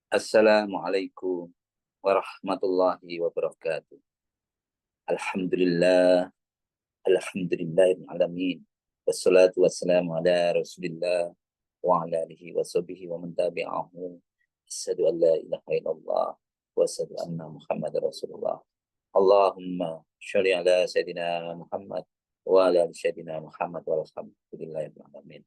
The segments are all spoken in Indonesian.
Assalamualaikum warahmatullahi wabarakatuh. Alhamdulillah, alhamdulillahirrahmanirrahim. Wassalatu wassalamu ala rasulillah wa ala alihi wa sahbihi wa man tabi'ahu. Asyhadu an la ilaha illallah wa asyhadu anna Muhammad rasulullah. Allahumma sholli ala sayyidina Muhammad wa ala ali sayyidina Muhammad walhamdulillahirrahmanirrahim.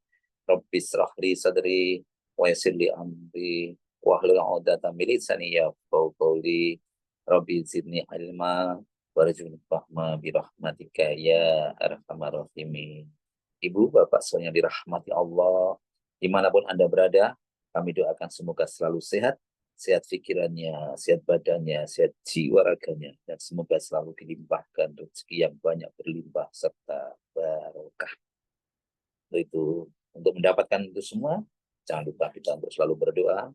Rabbi israh li sadri wa yassir li amri wahlul 'uqdatam min lisani yafqahu qawli. Rabbi zidni ilma warzuqni fahma bi rahmatika ya arhamar rahimin. Ibu, Bapak semuanya dirahmati Allah, dimanapun Anda berada, kami doakan semoga selalu sehat, sehat pikirannya, sehat badannya, sehat jiwa raganya, dan semoga selalu dilimpahkan rezeki yang banyak berlimpah serta barokah. Untuk mendapatkan itu semua, jangan lupa kita untuk selalu berdoa.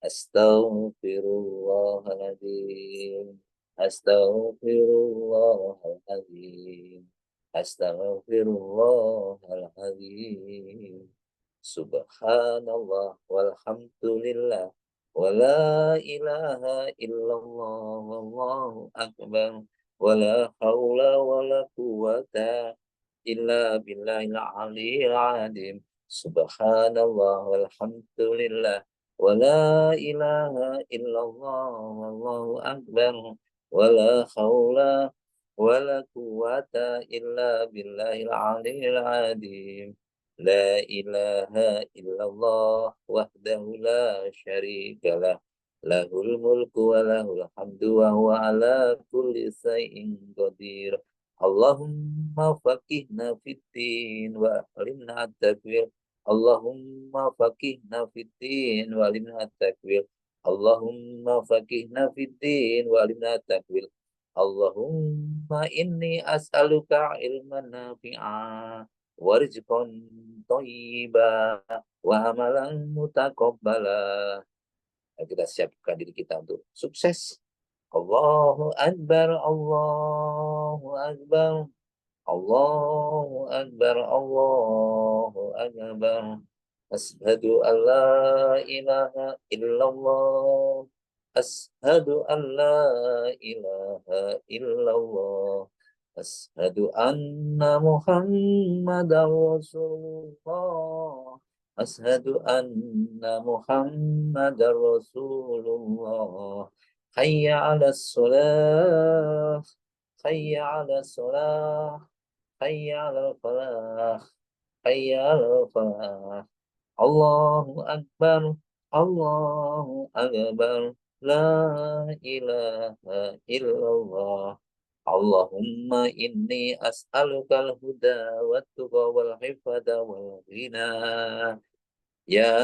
Astaghfirullahaladzim. Astaghfirullahaladzim. Astaghfirullahaladzim. Subhanallah walhamdulillah wala ilaha illallah wallahu akbar wala haula wala quwata illa billahil aliyil azim. Subhanallah walhamdulillah wala ilaha illallah wallahu akbar wala haula wala quwata illa billahil aliyil azim. La ilaha illallah wahdahu la syarika lah, lahul mulku wa lahul hamdu wa huwa ala kulli syai'in qadir. Allahumma faqihna fiddin wa alimna at-takwir. Allahumma faqihna fiddin wa alimna at-takwir. Allahumma faqihna fiddin wa alimna at-takwir. Allahumma inni as'aluka ilman nafi'a warizqan thayyiba wa amalan mutaqabbala. Kita siapkan diri kita untuk sukses. Allahu Akbar, Allahu Akbar, Allahu Akbar, Allahu Akbar. Ashhadu an la ilaha illallah. Ashhadu an la ilaha illallah. Ashhadu anna Muhammadar Rasulullah. Ashhadu anna Muhammadar Rasulullah. Hayya 'alas shalah. Hayya 'alas shalah. Hayya 'alal falah. Hayya 'alal falah. Allahu Akbar. Allahu Akbar. La ilaha illallah. Allahumma inni as'alukal huda wa tuqa wal hifada wal ghina. Ya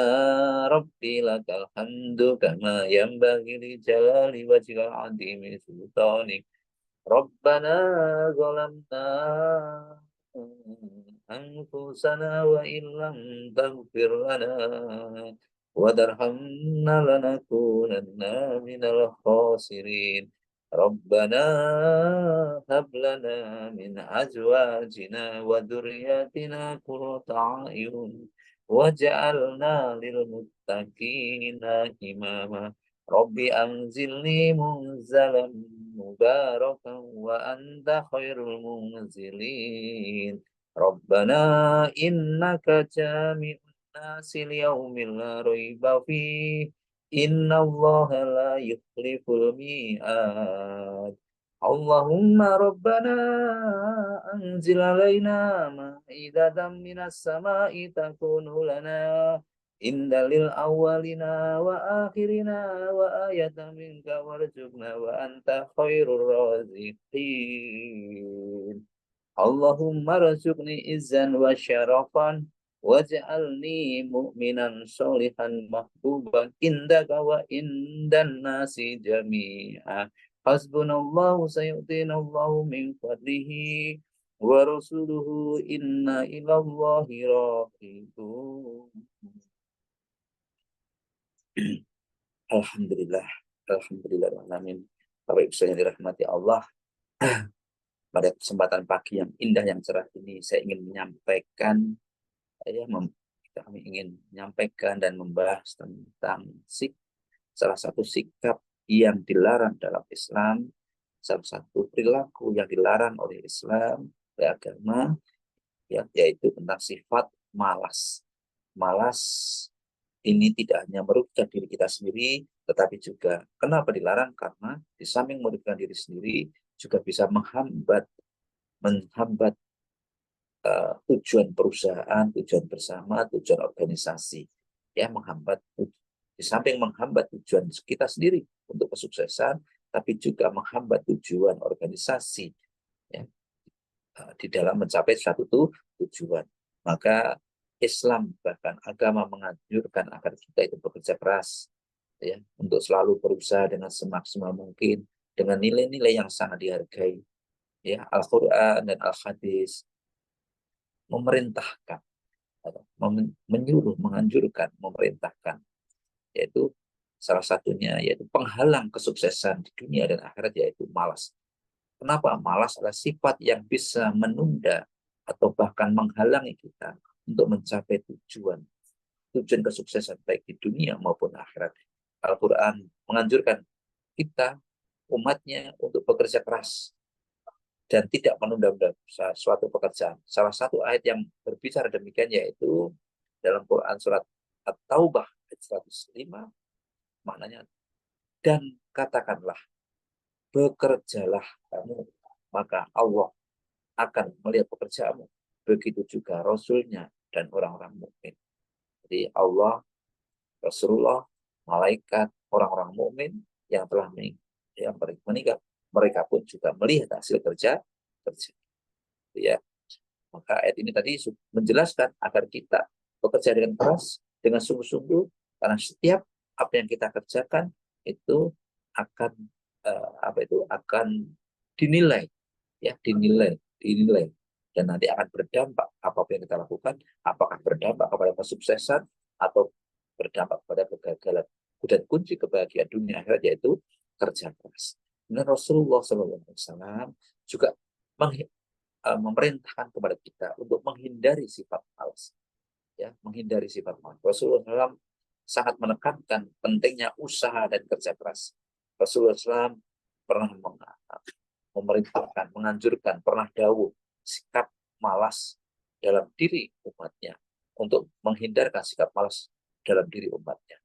Rabbi lakal hamdu kama yanbaghi li jalali wajhikal azimi sultanik. Rabbana zalamna anfusana wa illam taghfir lana wa tarhamna lanakunanna minal khasirin. Rabbana hab lana min azwajina wa dhurriyyatina qurrata a'yun waj'alna lil muttaqina imama. Rabbi anzilni munzalan mubarakan wa anta khairul munzilin. Rabbana innaka jami'un nasi liyaumin la raiba fihi. Inna Allah la yukhliful mi'ad. Allahumma rabbana anzil alaina ma'idatan minas sama'i takunu lana indalil awalina wa akhirina wa ayatan minka warzuqna wa anta khairur raziqin. Allahumma razuqni izzan wa syarafan waj'alni mu'minan sholihan mahbuban indaka wa indan nasi jami'a. Hasbunallahu sayu'tinallahu min fadlihi wa rasuluhu inna ilallahi raghibun. Alhamdulillah, alhamdulillahirrahmanirrahim. Bapak Ibu yang dirahmati Allah, pada kesempatan pagi yang indah yang cerah ini saya ingin menyampaikan kami ingin menyampaikan dan membahas tentang salah satu sikap yang dilarang dalam Islam, salah satu perilaku yang dilarang oleh Islam, oleh agama, ya, yaitu tentang sifat malas. Malas ini tidak hanya merugikan diri kita sendiri, tetapi juga kenapa dilarang? Karena di samping merugikan diri sendiri, juga bisa menghambat tujuan perusahaan, tujuan bersama, tujuan organisasi, ya, menghambat di samping menghambat tujuan kita sendiri untuk kesuksesan, tapi juga menghambat tujuan organisasi, ya, di dalam mencapai suatu tujuan. Maka Islam bahkan agama menganjurkan agar kita itu bekerja keras, ya, untuk selalu berusaha dengan semaksimal mungkin dengan nilai-nilai yang sangat dihargai, ya. Al-Quran dan Al-Hadis memerintahkan atau menyuruh, menganjurkan, memerintahkan, yaitu salah satunya yaitu penghalang kesuksesan di dunia dan akhirat, yaitu malas. Kenapa? Malas adalah sifat yang bisa menunda atau bahkan menghalangi kita untuk mencapai tujuan kesuksesan baik di dunia maupun akhirat. Al-Quran menganjurkan kita, umatnya, untuk bekerja keras dan tidak menunda-nunda suatu pekerjaan. Salah satu ayat yang berbicara demikian yaitu dalam Quran surat At-Taubah ayat 105, maknanya, dan katakanlah, bekerjalah kamu, maka Allah akan melihat pekerjaanmu. Begitu juga Rasulnya dan orang-orang mukmin. Jadi Allah, Rasulullah, malaikat, orang-orang mukmin yang telah meninggal, mereka pun juga melihat hasil kerja. Ya, maka ayat ini tadi menjelaskan agar kita bekerja dengan keras, dengan sungguh-sungguh, karena setiap apa yang kita kerjakan itu akan akan dinilai, ya, dinilai, dan nanti akan berdampak apapun yang kita lakukan, apakah berdampak kepada kesuksesan atau berdampak pada kegagalan. Dan kunci kebahagiaan dunia akhirat yaitu kerja keras. Dan Rasulullah SAW juga memerintahkan kepada kita untuk menghindari sifat malas, ya, menghindari sifat malas. Rasulullah SAW sangat menekankan pentingnya usaha dan kerja keras. Rasulullah SAW pernah memerintahkan, menganjurkan, pernah dawuh sikap malas dalam diri umatnya, untuk menghindarkan sikap malas dalam diri umatnya.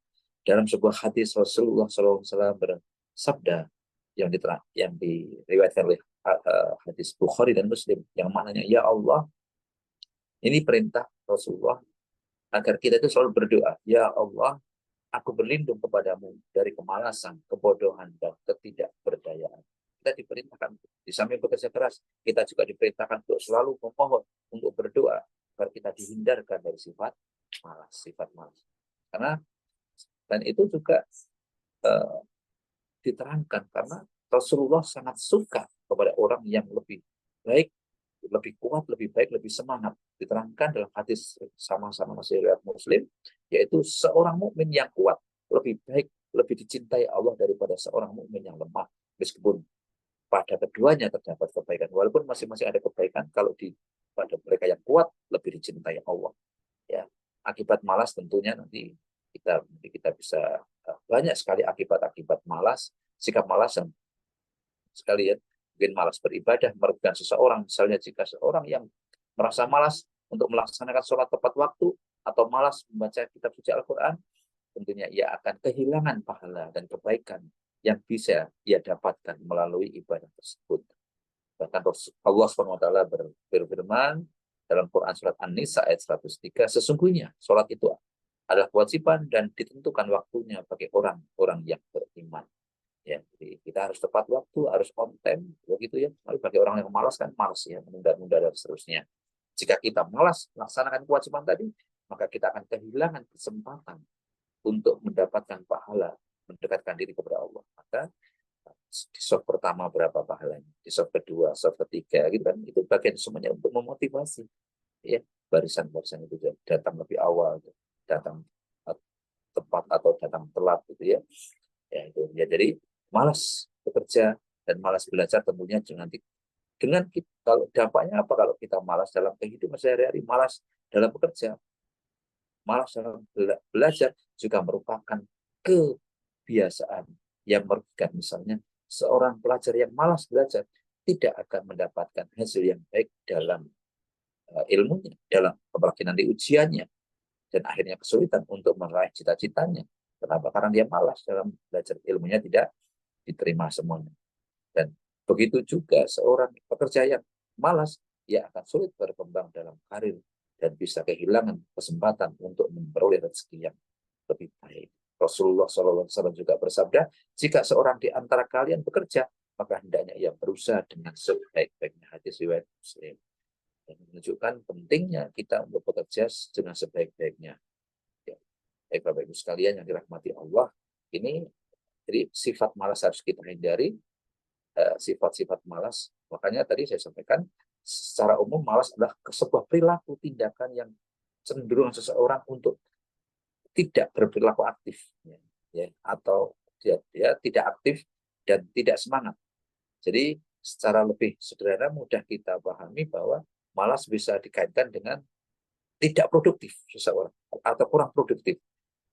Dalam sebuah hadis Rasulullah SAW bersabda yang diriwayatkan oleh hadis Bukhari dan Muslim, yang maknanya, ya Allah, ini perintah Rasulullah agar kita itu selalu berdoa, ya Allah, aku berlindung kepadamu dari kemalasan, kebodohan, dan ketidakberdayaan. Kita diperintahkan, di samping bekerja keras, kita juga diperintahkan untuk selalu memohon, untuk berdoa agar kita dihindarkan dari sifat malas. Karena dan itu juga diterangkan karena Rasulullah sangat suka kepada orang yang lebih baik, lebih kuat, lebih baik, lebih semangat. Diterangkan dalam hadis sama-sama masih riwayat Muslim, yaitu seorang mukmin yang kuat lebih baik, lebih dicintai Allah daripada seorang mukmin yang lemah. Meskipun pada keduanya terdapat kebaikan, walaupun masing-masing ada kebaikan, kalau pada mereka yang kuat lebih dicintai Allah. Ya, akibat malas tentunya nanti kita bisa banyak sekali akibat malas, sikap malas yang sekalian mungkin malas beribadah, merugikan seseorang. Misalnya jika seorang yang merasa malas untuk melaksanakan sholat tepat waktu atau malas membaca kitab suci Al-Quran, tentunya ia akan kehilangan pahala dan kebaikan yang bisa ia dapatkan melalui ibadah tersebut. Bahkan Allah SWT berfirman dalam Quran surat An-Nisa ayat 103, sesungguhnya sholat itu adalah kewajiban dan ditentukan waktunya bagi orang-orang yang beriman. Ya, jadi kita harus tepat waktu, harus on time, begitu ya. Lalu bagi orang yang malas kan malas ya, menunda-nunda dan seterusnya. Jika kita malas melaksanakan kewajiban tadi, maka kita akan kehilangan kesempatan untuk mendapatkan pahala, mendekatkan diri kepada Allah. Maka di soft pertama berapa pahalanya, di soft kedua, soft ketiga, gitu kan? Itu bagian semuanya untuk memotivasi, ya. Barisan-barisan itu datang lebih awal, datang tepat atau datang telat, gitu ya. Ya itu ya, jadi malas bekerja dan malas belajar tentunya dengan kita, kalau dampaknya apa kalau kita malas dalam kehidupan sehari-hari, malas dalam bekerja, malas dalam belajar, juga merupakan kebiasaan yang merugikan. Misalnya seorang pelajar yang malas belajar tidak akan mendapatkan hasil yang baik dalam ilmunya, dalam apalagi nanti ujiannya, dan akhirnya kesulitan untuk meraih cita-citanya. Kenapa? Karena dia malas dalam belajar, ilmunya tidak diterima semuanya. Dan begitu juga seorang pekerja yang malas, dia akan sulit berkembang dalam karir dan bisa kehilangan kesempatan untuk memperoleh rezeki yang lebih baik. Rasulullah SAW juga bersabda, jika seorang di antara kalian bekerja, maka hendaknya ia berusaha dengan sebaik-baiknya. Hadis riwayat Muslim. Dan menunjukkan pentingnya kita untuk bekerja dengan sebaik-baiknya. Ya. Bapak Ibu sekalian yang dirahmati Allah, ini jadi sifat malas harus kita hindari, sifat-sifat malas. Makanya tadi saya sampaikan, secara umum malas adalah sebuah perilaku tindakan yang cenderung seseorang untuk tidak berperilaku aktif, ya, atau dia tidak aktif dan tidak semangat. Jadi secara lebih sederhana mudah kita pahami bahwa malas bisa dikaitkan dengan tidak produktif seseorang atau kurang produktif.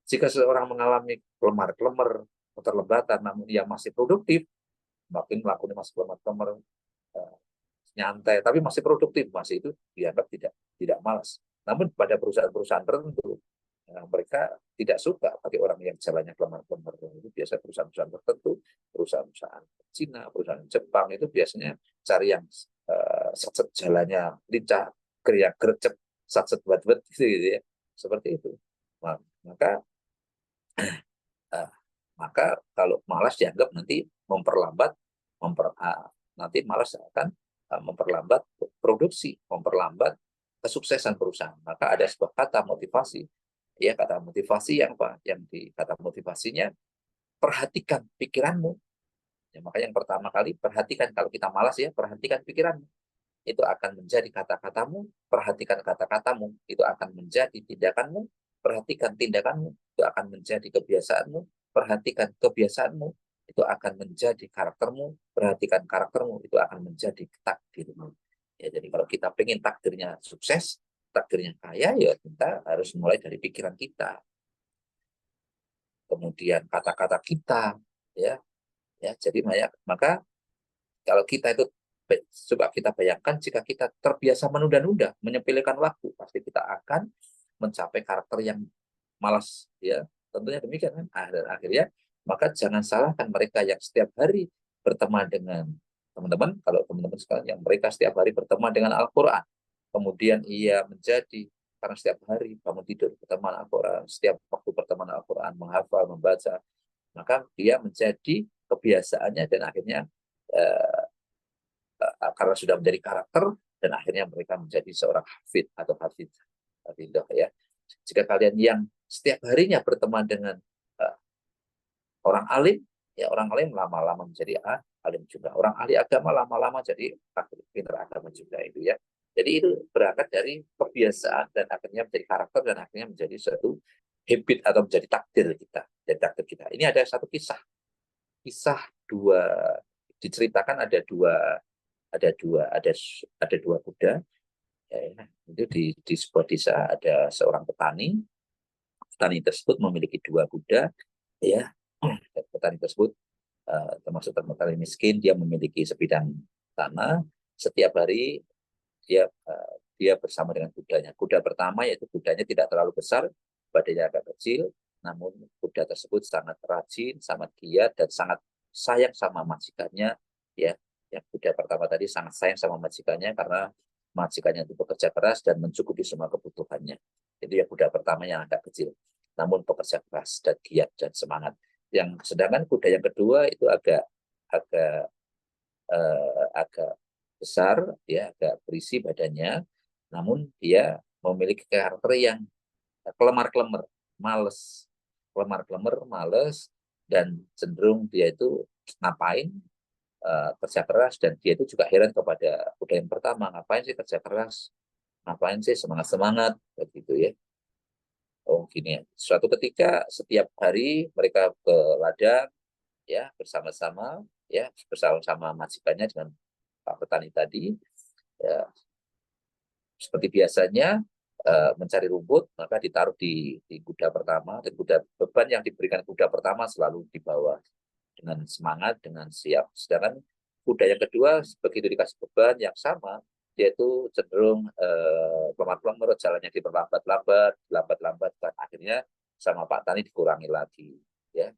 Jika seseorang mengalami kelemar-kelemar, keterlambatan, namun dia masih produktif, makin melakukan masih kelemar-kelemar, nyantai, tapi masih produktif, masih itu dianggap tidak malas. Namun pada perusahaan-perusahaan tertentu, mereka tidak suka pakai orang yang jalannya kelemar-kelemar. Itu biasa perusahaan-perusahaan tertentu, perusahaan-perusahaan Cina, perusahaan Jepang itu biasanya cari yang satset jalannya lincah, gerak gercep, satset buat-buat gitu ya. Seperti itu. Maka maka kalau malas dianggap nanti memperlambat, nanti malas akan memperlambat produksi, memperlambat kesuksesan perusahaan. Maka ada sebuah kata motivasi, ya, kata motivasi yang apa? Kata motivasinya, perhatikan pikiranmu. Ya, maka yang pertama kali perhatikan, kalau kita malas ya, perhatikan pikiranmu. Itu akan menjadi kata-katamu, perhatikan kata-katamu, itu akan menjadi tindakanmu, perhatikan tindakanmu, itu akan menjadi kebiasaanmu, perhatikan kebiasaanmu, itu akan menjadi karaktermu, perhatikan karaktermu, itu akan menjadi takdirmu. Ya, jadi kalau kita pengen takdirnya sukses, takdirnya kaya, ya kita harus mulai dari pikiran kita. Kemudian kata-kata kita, ya, jadi maka kalau kita itu, coba kita bayangkan jika kita terbiasa menunda-nunda, menyepelekan waktu, pasti kita akan mencapai karakter yang malas, ya. Tentunya demikian kan. Akhirnya, maka jangan salahkan mereka yang setiap hari berteman dengan teman-teman, kalau teman-teman sekalian yang mereka setiap hari berteman dengan Al-Quran, kemudian ia menjadi, karena setiap hari bangun tidur berteman Al-Quran, setiap waktu berteman Al-Quran, menghafal, membaca, maka dia menjadi kebiasaannya dan akhirnya karena sudah menjadi karakter dan akhirnya mereka menjadi seorang hafid atau hafidah, ya. Jika kalian yang setiap harinya berteman dengan orang alim, ya orang alim lama-lama menjadi alim juga. Orang ahli agama lama-lama jadi pintar agama juga, itu ya. Jadi itu berangkat dari kebiasaan dan akhirnya menjadi karakter dan akhirnya menjadi suatu habit atau menjadi takdir kita. Dan takdir kita. Ini ada satu kisah dua, diceritakan ada dua kuda, ya, itu di sebuah desa ada seorang petani tersebut memiliki dua kuda, ya. Petani tersebut termasuk petani miskin, dia memiliki sebidang tanah. Setiap hari dia bersama dengan kudanya. Kuda pertama yaitu kudanya tidak terlalu besar, badannya agak kecil, namun kuda tersebut sangat rajin, sangat giat dan sangat sayang sama majikannya, ya. Yang kuda pertama tadi sangat sayang sama majikannya karena majikannya itu bekerja keras dan mencukupi semua kebutuhannya. Itu ya kuda pertama yang agak kecil, namun bekerja keras dan giat dan semangat. Yang sedangkan kuda yang kedua itu agak agak agak besar, ya, agak berisi badannya, namun dia memiliki karakter yang kelemar-kelemar, males, males, dan cenderung dia itu ngapain kerja keras, dan dia itu juga heran kepada kuda yang pertama, ngapain sih kerja keras, ngapain sih semangat-semangat, begitu ya. Oh gini ya, suatu ketika setiap hari mereka ke ladang, ya, bersama-sama, ya, bersama-sama majikannya dengan Pak Petani tadi, ya, seperti biasanya mencari rumput, maka ditaruh di kuda pertama, dan beban yang diberikan kuda pertama selalu di bawah dengan semangat, dengan siap. Sedangkan kuda yang kedua begitu dikasih beban yang sama, dia itu cenderung lemah-lemah, jalannya lambat-lambat, dan akhirnya sama Pak Tani dikurangi lagi, ya,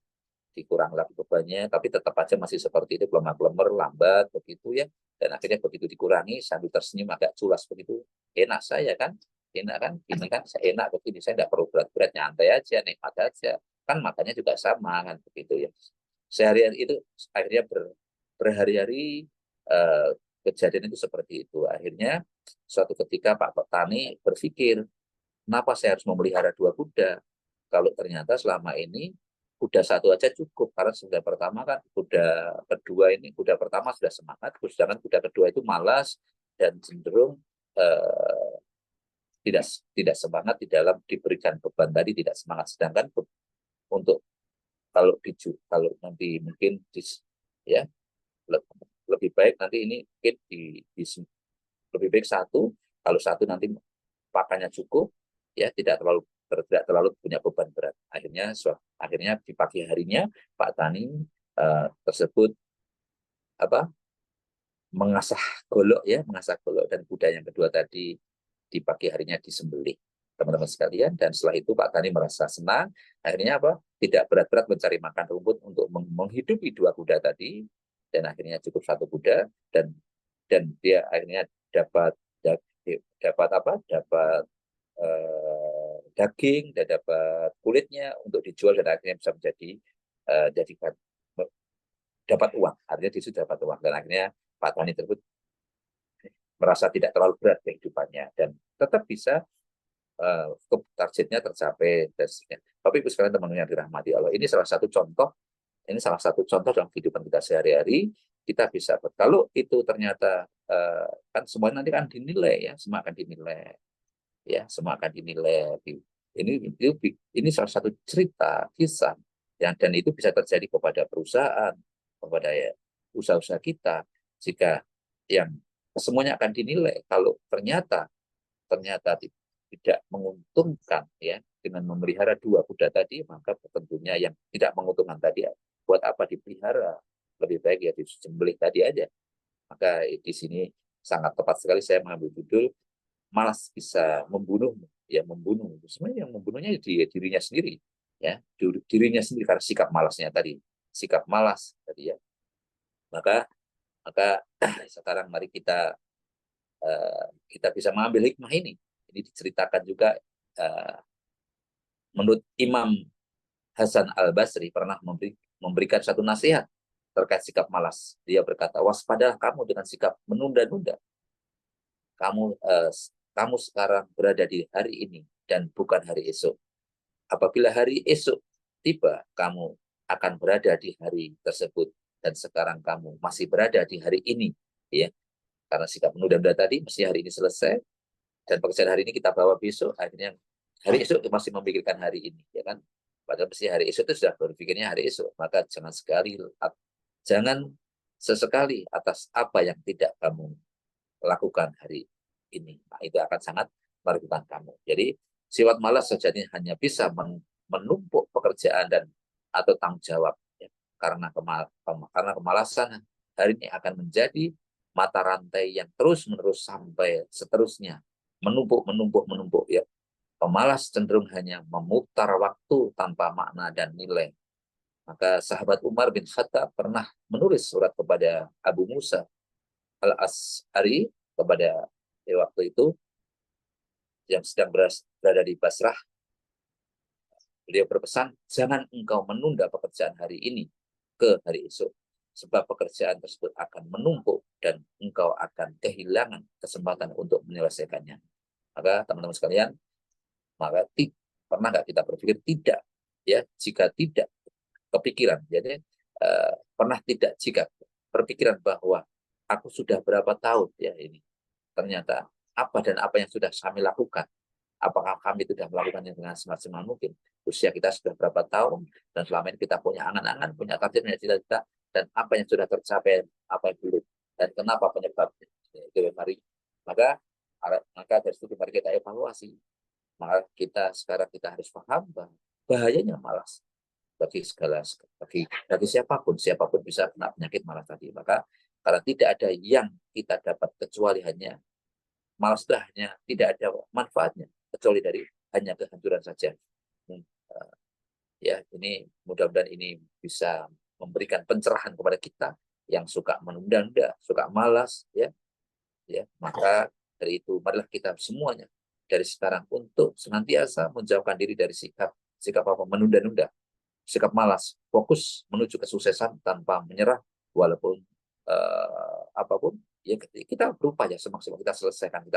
dikurangi lagi bebannya, tapi tetap aja masih seperti itu, lemah-lemah, lambat begitu ya, dan akhirnya begitu dikurangi sambil tersenyum agak culas begitu, enak saya kan, enak kan, ini kan saya enak begini, saya nggak perlu berat-berat, nyantai aja, nikmat aja, kan makanya juga sama kan begitu ya. Seharian itu akhirnya berhari-hari kejadian itu seperti itu. Akhirnya suatu ketika Pak Petani berpikir, kenapa saya harus memelihara dua kuda? Kalau ternyata selama ini kuda satu aja cukup, karena sudah pertama kan kuda pertama sudah semangat, sedangkan kuda kedua itu malas dan cenderung eh, tidak tidak semangat di dalam diberikan beban tadi, tidak semangat. Sedangkan untuk kalau nanti mungkin ya lebih baik nanti ini mungkin lebih baik satu, kalau satu nanti pakannya cukup, ya tidak terlalu punya beban berat. Akhirnya di pagi harinya Pak Tani tersebut apa mengasah golok, dan kuda yang kedua tadi di pagi harinya disembelih, teman-teman sekalian. Dan setelah itu Pak Tani merasa senang, akhirnya tidak berat-berat mencari makan rumput untuk menghidupi dua kuda tadi, dan akhirnya cukup satu kuda, dan dia akhirnya dapat daging, dan dapat kulitnya untuk dijual, dan akhirnya bisa jadikan dapat uang, artinya di situ dapat uang, dan akhirnya Pak Tani tersebut merasa tidak terlalu berat kehidupannya dan tetap bisa targetnya tercapai dan sebagainya. Tapi ibu sekalian, teman-teman yang dirahmati Allah, ini salah satu contoh dalam kehidupan kita sehari-hari. Kita bisa, kalau itu ternyata kan semuanya nanti kan dinilai, ya, semua akan dinilai, ya, semua akan dinilai. Ini salah satu cerita kisah dan itu bisa terjadi kepada perusahaan, kepada usaha-usaha kita, jika yang semuanya akan dinilai. Kalau ternyata tidak menguntungkan, ya, dengan memelihara dua kuda tadi, maka tentunya yang tidak menguntungkan tadi, buat apa dipelihara, lebih baik ya disembelih tadi aja. Maka di sini sangat tepat sekali saya mengambil judul malas bisa membunuh, ya, membunuh. Sebenarnya yang membunuhnya dirinya sendiri, ya, dirinya sendiri karena sikap malas tadi, ya. Maka sekarang mari kita bisa mengambil hikmah ini. Ini diceritakan juga menurut Imam Hasan Al-Basri pernah memberikan satu nasihat terkait sikap malas. Dia berkata, waspadalah kamu dengan sikap menunda-nunda. Kamu sekarang berada di hari ini dan bukan hari esok. Apabila hari esok tiba, kamu akan berada di hari tersebut, dan sekarang kamu masih berada di hari ini, ya. Karena sikap menunda-nunda tadi, mesti hari ini selesai, dan pekerjaan hari ini kita bawa besok, akhirnya hari esok masih memikirkan hari ini, ya kan. Padahal mesti hari esok itu sudah berpikirnya hari esok. Maka jangan sesekali atas apa yang tidak kamu lakukan hari ini. Nah, itu akan sangat merugikan kamu. Jadi sifat malas sejatinya hanya bisa menumpuk pekerjaan atau tanggung jawab, ya. Karena kemalasan hari ini akan menjadi mata rantai yang terus-menerus sampai seterusnya, menumpuk, ya. Pemalas cenderung hanya memutar waktu tanpa makna dan nilai. Maka sahabat Umar bin Khattab pernah menulis surat kepada Abu Musa Al-As'ari, kepada waktu itu yang sedang berada di Basrah. Beliau berpesan, jangan engkau menunda pekerjaan hari ini ke hari esok, sebab pekerjaan tersebut akan menumpuk dan engkau akan kehilangan kesempatan untuk menyelesaikannya. Maka teman-teman sekalian, pernah nggak kita berpikir tidak, ya, jika tidak kepikiran, jadi pernah tidak jika berpikiran bahwa aku sudah berapa tahun, ya, ini ternyata apa yang sudah kami lakukan, apakah kami sudah melakukannya dengan semaksimal mungkin. Usia kita sudah berapa tahun, dan selama ini kita punya angan-angan, punya target, punya cita-cita, dan apa yang sudah tercapai, apa yang belum, dan kenapa penyebabnya. Itu mari maka dari situ mari kita evaluasi, Maka kita harus paham bahwa bahayanya malas bagi siapapun bisa kena penyakit malas tadi. Maka karena tidak ada yang kita dapat kecuali hanya malas, hanya tidak ada manfaatnya kecuali dari hanya kehancuran saja. Ya, ini mudah-mudahan ini bisa memberikan pencerahan kepada kita yang suka menunda-nunda, suka malas, maka dari itu marilah kita semuanya dari sekarang untuk senantiasa menjauhkan diri dari sikap apa menunda-nunda, sikap malas, fokus menuju kesuksesan tanpa menyerah walaupun apapun. Ya, kita berupaya semaksimal kita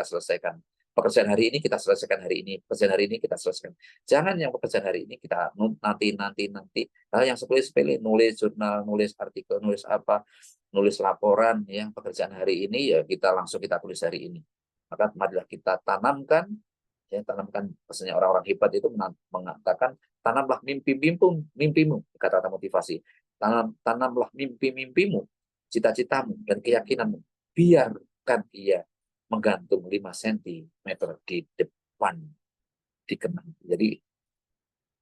selesaikan pekerjaan hari ini, kita selesaikan hari ini, pekerjaan hari ini kita selesaikan. Jangan yang pekerjaan hari ini kita nanti. Hal yang sepele-sepele, nulis jurnal, nulis artikel, nulis apa, nulis laporan, yang pekerjaan hari ini ya kita langsung kita tulis hari ini. Maka marilah kita tanamkan, pesannya orang-orang hebat itu mengatakan tanamlah mimpimu, kata-kata motivasi. Tanamlah mimpi-mimpimu, cita-citamu dan keyakinanmu. Biarkan dia menggantung 5 cm di depan dikenang. Jadi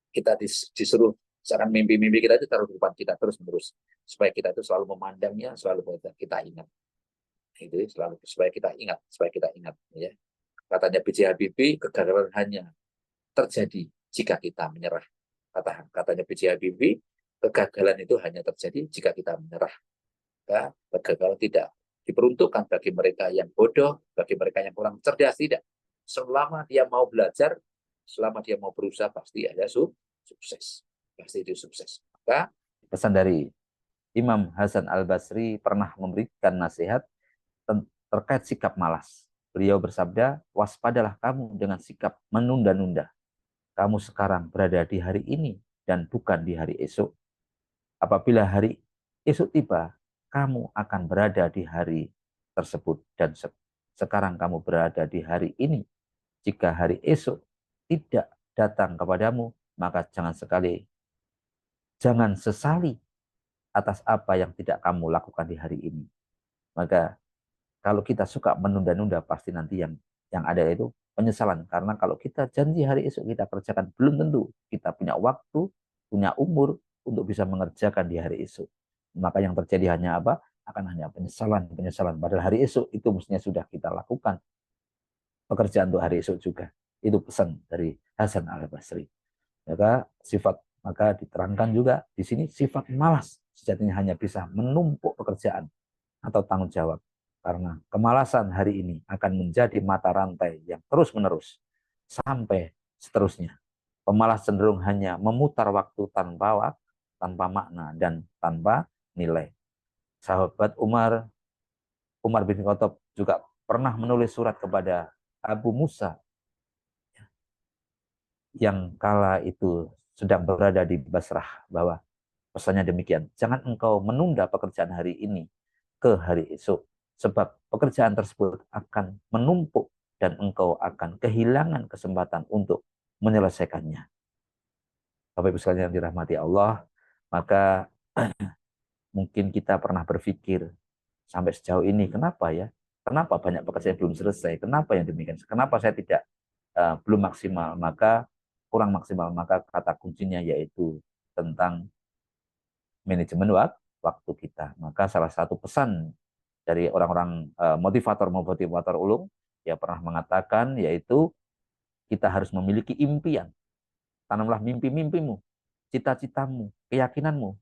kita disuruh misalkan mimpi-mimpi kita itu taruh di depan kita terus-menerus supaya kita itu selalu memandangnya, selalu kita ingat. Itu selalu supaya kita ingat ya. Katanya B.J. Habibie, kegagalan hanya terjadi jika kita menyerah. Katanya B.J. Habibie, kegagalan itu hanya terjadi jika kita menyerah. Ya, kegagalan tidak diperuntukkan bagi mereka yang bodoh, bagi mereka yang kurang cerdas, tidak. Selama dia mau belajar, selama dia mau berusaha, pasti ada sukses. Pasti itu sukses. Maka pesan dari Imam Hasan Al-Basri pernah memberikan nasihat terkait sikap malas. Beliau bersabda, waspadalah kamu dengan sikap menunda-nunda. Kamu sekarang berada di hari ini dan bukan di hari esok. Apabila hari esok tiba, kamu akan berada di hari tersebut. Dan sekarang kamu berada di hari ini. Jika hari esok tidak datang kepadamu, maka jangan sesali atas apa yang tidak kamu lakukan di hari ini. Maka kalau kita suka menunda-nunda, pasti nanti yang ada itu penyesalan. Karena kalau kita janji hari esok kita kerjakan, belum tentu kita punya waktu, punya umur untuk bisa mengerjakan di hari esok. Maka yang terjadi hanya apa? Akan hanya penyesalan. Padahal hari esok itu mestinya sudah kita lakukan pekerjaan untuk hari esok juga. Itu pesan dari Hasan Al-Basri. Maka diterangkan juga di sini sifat malas sejatinya hanya bisa menumpuk pekerjaan atau tanggung jawab. Karena kemalasan hari ini akan menjadi mata rantai yang terus-menerus sampai seterusnya. Pemalas cenderung hanya memutar waktu tanpa makna dan tanpa nilai. Sahabat Umar bin Khattab juga pernah menulis surat kepada Abu Musa yang kala itu sedang berada di Basrah, bahwa pesannya demikian, jangan engkau menunda pekerjaan hari ini ke hari esok, sebab pekerjaan tersebut akan menumpuk dan engkau akan kehilangan kesempatan untuk menyelesaikannya. Bapak Ibu sekalian yang dirahmati Allah, maka mungkin kita pernah berpikir sampai sejauh ini, kenapa ya? Kenapa banyak pekerjaan belum selesai? Kenapa yang demikian? Kenapa saya tidak belum maksimal? Maka kurang maksimal. Maka kata kuncinya yaitu tentang manajemen waktu kita. Maka salah satu pesan dari orang-orang motivator ulung ya pernah mengatakan yaitu kita harus memiliki impian. Tanamlah mimpi-mimpimu, cita-citamu, keyakinanmu.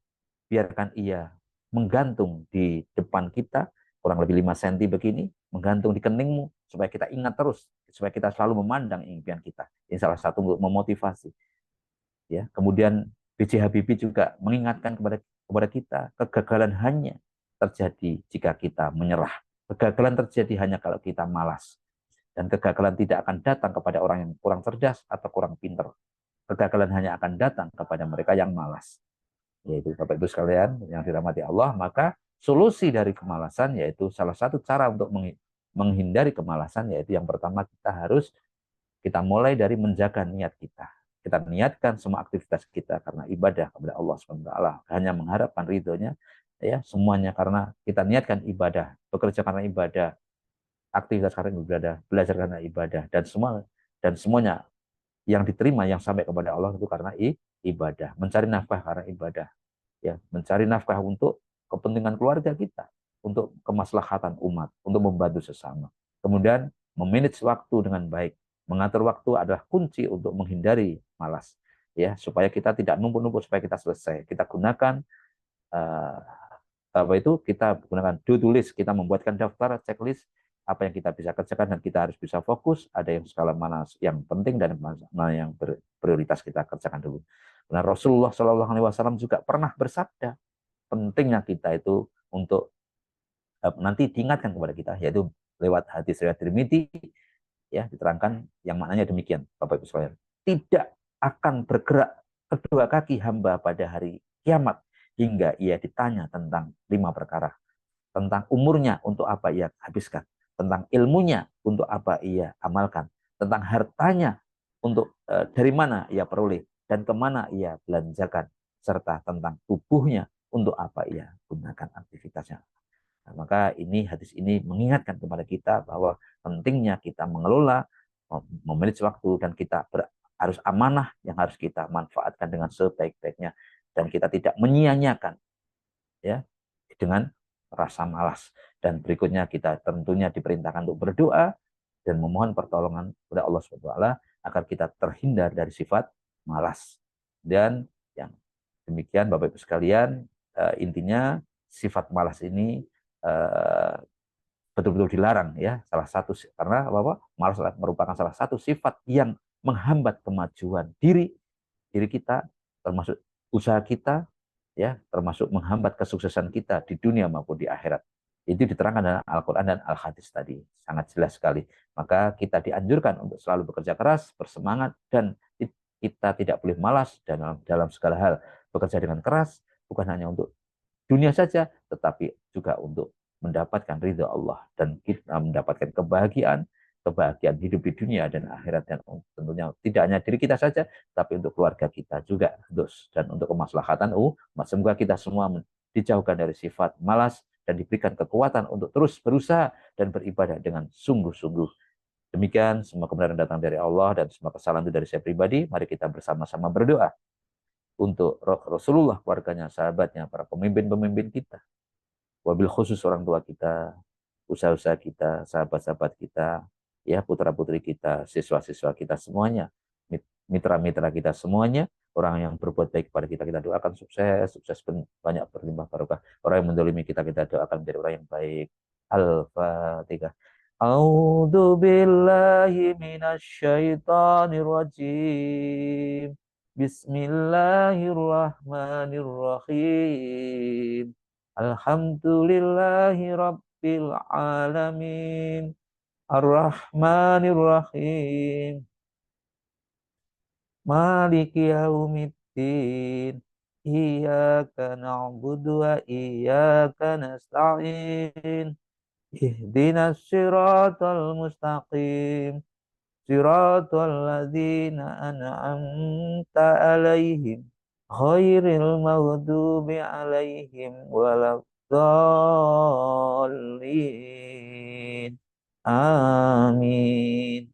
Biarkan ia menggantung di depan kita, kurang lebih 5 cm begini, menggantung di keningmu, supaya kita ingat terus, supaya kita selalu memandang impian kita. Ini salah satu untuk memotivasi. Ya, kemudian B.J. Habibie juga mengingatkan kepada kita, kegagalan hanya terjadi jika kita menyerah. Kegagalan terjadi hanya kalau kita malas. Dan kegagalan tidak akan datang kepada orang yang kurang cerdas atau kurang pintar. Kegagalan hanya akan datang kepada mereka yang malas. Yaitu Bapak Ibu sekalian yang dirahmati Allah, maka solusi dari kemalasan yaitu salah satu cara untuk menghindari kemalasan yaitu yang pertama kita mulai dari menjaga niat kita. Kita niatkan semua aktivitas kita karena ibadah kepada Allah SWT, hanya mengharapkan ridhonya, ya semuanya karena kita niatkan ibadah, bekerja karena ibadah, aktivitas karena ibadah, belajar karena ibadah, dan semuanya yang diterima, yang sampai kepada Allah itu karena ibadah, mencari nafkah karena ibadah, ya, mencari nafkah untuk kepentingan keluarga kita, untuk kemaslahatan umat, untuk membantu sesama. Kemudian memanage waktu dengan baik. Mengatur waktu adalah kunci untuk menghindari malas, ya, supaya kita tidak numpuk-numpuk, supaya kita selesai. Kita gunakan uh, apa itu? Kita gunakan to-do list, kita membuatkan daftar checklist apa yang kita bisa kerjakan dan kita harus bisa fokus. Ada yang skala mana yang penting dan mana yang prioritas kita kerjakan dulu. Nah, Rasulullah Shallallahu Alaihi Wasallam juga pernah bersabda pentingnya kita itu untuk nanti diingatkan kepada kita, yaitu lewat hadis riwayat Tirmidzi, ya, diterangkan yang maknanya demikian, Bapak Ibu sekalian. Tidak akan bergerak kedua kaki hamba pada hari kiamat hingga ia ditanya tentang 5 perkara. Tentang umurnya untuk apa ia habiskan, tentang ilmunya untuk apa ia amalkan, tentang hartanya untuk dari mana ia peroleh dan kemana ia belanjakan, serta tentang tubuhnya untuk apa ia gunakan aktivitasnya. Nah, maka ini hadis ini mengingatkan kepada kita bahwa pentingnya kita mengelola, memanage waktu, dan kita harus amanah yang harus kita manfaatkan dengan sebaik-baiknya, dan kita tidak menyia-nyiakan, ya, dengan rasa malas. Dan berikutnya kita tentunya diperintahkan untuk berdoa dan memohon pertolongan kepada Allah SWT agar kita terhindar dari sifat malas. Dan yang demikian Bapak Ibu sekalian, intinya sifat malas ini eh, betul-betul dilarang, ya. Salah satu karena apa? Malas merupakan salah satu sifat yang menghambat kemajuan diri kita, termasuk usaha kita, ya, termasuk menghambat kesuksesan kita di dunia maupun di akhirat. Itu diterangkan dalam Al-Quran dan Al-Hadis tadi, sangat jelas sekali. Maka kita dianjurkan untuk selalu bekerja keras, bersemangat, dan kita tidak boleh malas dalam segala hal. Bekerja dengan keras bukan hanya untuk dunia saja, tetapi juga untuk mendapatkan ridha Allah dan kita mendapatkan kebahagiaan hidup di dunia dan akhirat, dan tentunya tidak hanya diri kita saja, tapi untuk keluarga kita juga, dan untuk kemaslahatan semoga kita semua dijauhkan dari sifat malas dan diberikan kekuatan untuk terus berusaha dan beribadah dengan sungguh-sungguh. Demikian, semua kebenaran datang dari Allah dan semua kesalahan itu dari saya pribadi. Mari kita bersama-sama berdoa untuk Rasulullah, keluarganya, sahabatnya, para pemimpin-pemimpin kita, wabil khusus orang tua kita, usaha-usaha kita, sahabat-sahabat kita, ya, putra-putri kita, siswa-siswa kita semuanya, mitra-mitra kita semuanya, orang yang berbuat baik kepada kita, kita doakan sukses, sukses banyak, berlimpah barokah. Orang yang mendolimi kita, kita doakan menjadi orang yang baik. Al-Fatihah. A'udzu billahi minasyaitonir rajim. Bismillahirrahmanirrahim. Alhamdulillahi rabbil alamin. Ar-Rahmanir-Rahim. Maliki yaumiddin. Iyyaka na'budu wa iyyaka nasta'in. Ihdinas siratal mustaqim. Siratal ladzina an'amta alaihim. Ghairil maghdubi alaihim waladdallin. Amin.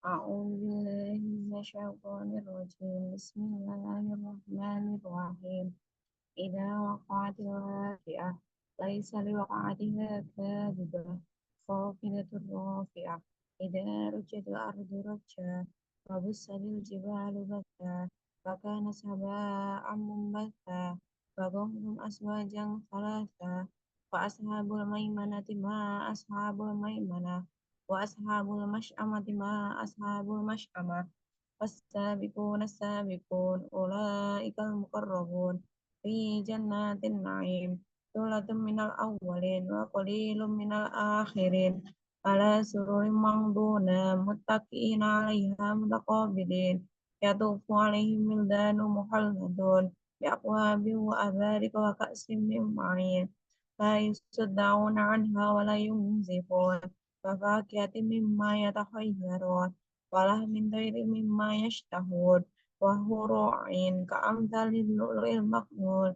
أعوذ بالله من الشيطان الرجيم بسم الله الرحمن الرحيم إذا وقعت الواقعة ليس لوقعتها كاذبة خافضة رافعة إذا رجت الأرض رجا وبست الجبال بسا فكانت هباء منبثا فظلهم أزواجا ثلاثا فأصحاب الميمنة ما أصحاب الميمنة وأصحاب المشأمة ما أصحاب المشأمة والسابقون السابقون أولئك المقربون في جنات النعيم ثلة من الأولين وقليل من الآخرين على سرر موضونة متكئين عليها متقابلين يطوف عليهم ولدان مخلدون بأكواب وأبارك وكأس من معين لا يصدعون عنها ولا ينزفون وفاكهة مما يتخيرون ولحم طير مما يشتهون وحور عين كأمثال اللؤلؤ المكنون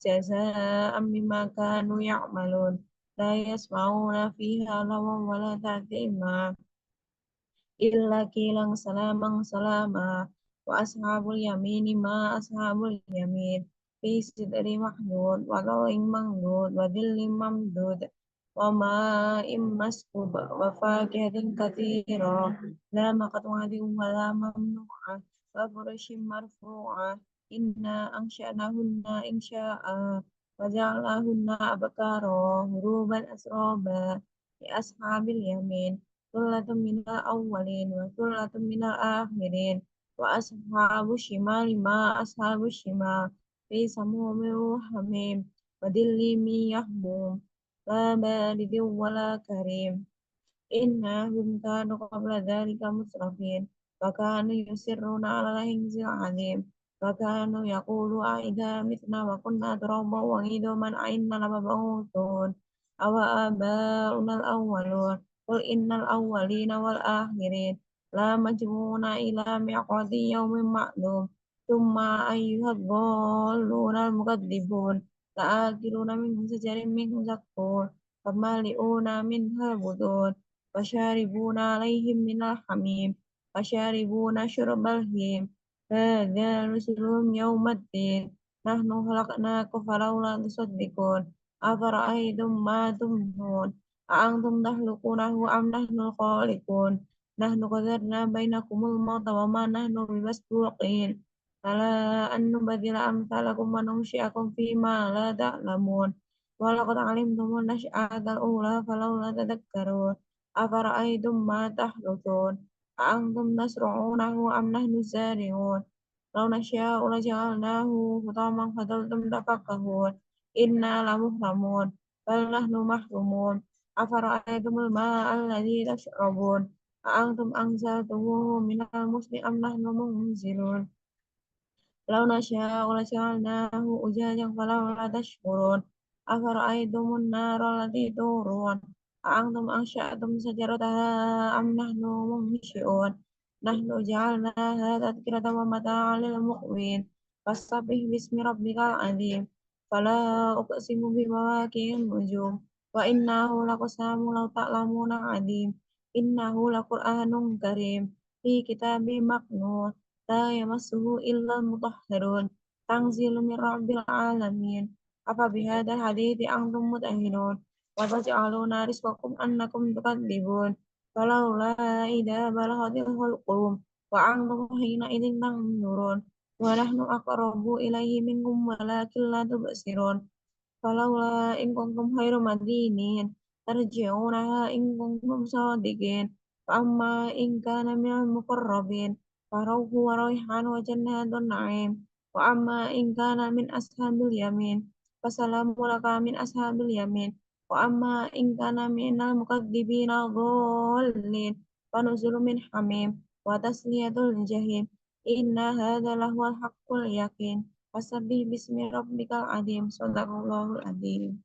جزاء بما كانوا يعملون لا يسمعون فيها لغوا ولا تأثيما إلا قيلا سلاما سلاما وأصحاب اليمين ما أصحاب اليمين في سدر محمود وظل ممدود وظل ممدود وماء مسكوب وفاكهة كثيرة لا مقطوعة ولا ممنوعة وفرش مرفوعة إنا أنشأناهن إنشاء وجعلناهن أبكارا غروبا أسرابا لأصحاب اليمين ثلة من الأولين وثلة من الآخرين وأصحاب الشمال ما أصحاب الشمال في سموم وحميم وظل من يحموم لا بارد ولا كريم إنهم كانوا قبل ذلك مسرفين وكانوا يصرون على الحنث العظيم وكانوا يقولون أإذا متنا وكنا ترابا وعظاما أإنا لمبعوثون أو آباؤنا الأولون قل إن الأولين والآخرين لمجموعون إلى ميقات يوم معلوم ثم أيها الضالون المكذبون لآكلون من شجر من زقوم فمالئون منها البطون فشاربون عليهم من الحميم فشاربون شرب الهيم هذا نزلهم يوم الدين نحن خلقناكم فلولا تصدقون أفرأيتم ما تمنون أأنتم تخلقونه أم نحن الخالقون نحن قدرنا بينكم الموت وما نحن بمسبوقين على أن نبدل أمثالكم وننشئكم فيما لا تعلمون ولقد علمتم النشأة الأولى فلولا تذكرون أفرأيتم ما تحرثون أأنتم تزرعونه أم نحن الزارعون لو نشاء لجعلناه حطاما فظلتم تفكهون إنا لمحرمون بل نحن محرومون أفرأيتم الماء الذي تشربون أأنتم أنزلتموه من المزن أم نحن المنزلون لو نشاء لجعلناه أجاجا فلولا تشكرون أفرأيتم النار التي تورون أأنتم أنشأتم شجرتها أم نحن المنشئون نحن جعلناها تذكرة ومتاعا للمقوين فسبح باسم ربك العظيم فلا أقسم بمواقع النجوم وإنه لقسم لو تعلمون عظيم إنه لقرآن كريم في كتاب مكنون لا يمسه إلا المطهرون تنزيل من رب العالمين أفبهذا الحديث أنتم مدهنون وتجعلون رزقكم أنكم تكذبون فلولا إذا بلغت الحلقوم وأنتم حينئذ تنظرون ونحن أقرب إليه منكم ولكن لا تبصرون فلولا إن كنتم غير مدينين ترجعونها إن كنتم صادقين فأما إن كان من المقربين فروح وريحان وجنات النعيم وأما إن كان من أصحاب اليمين فسلام لك من أصحاب اليمين وأما إن كان من المكذبين الضالين فنزل من حميم وتسلية الجحيم إن هذا لهو الحق اليقين فسبح باسم ربك العظيم صدق الله العظيم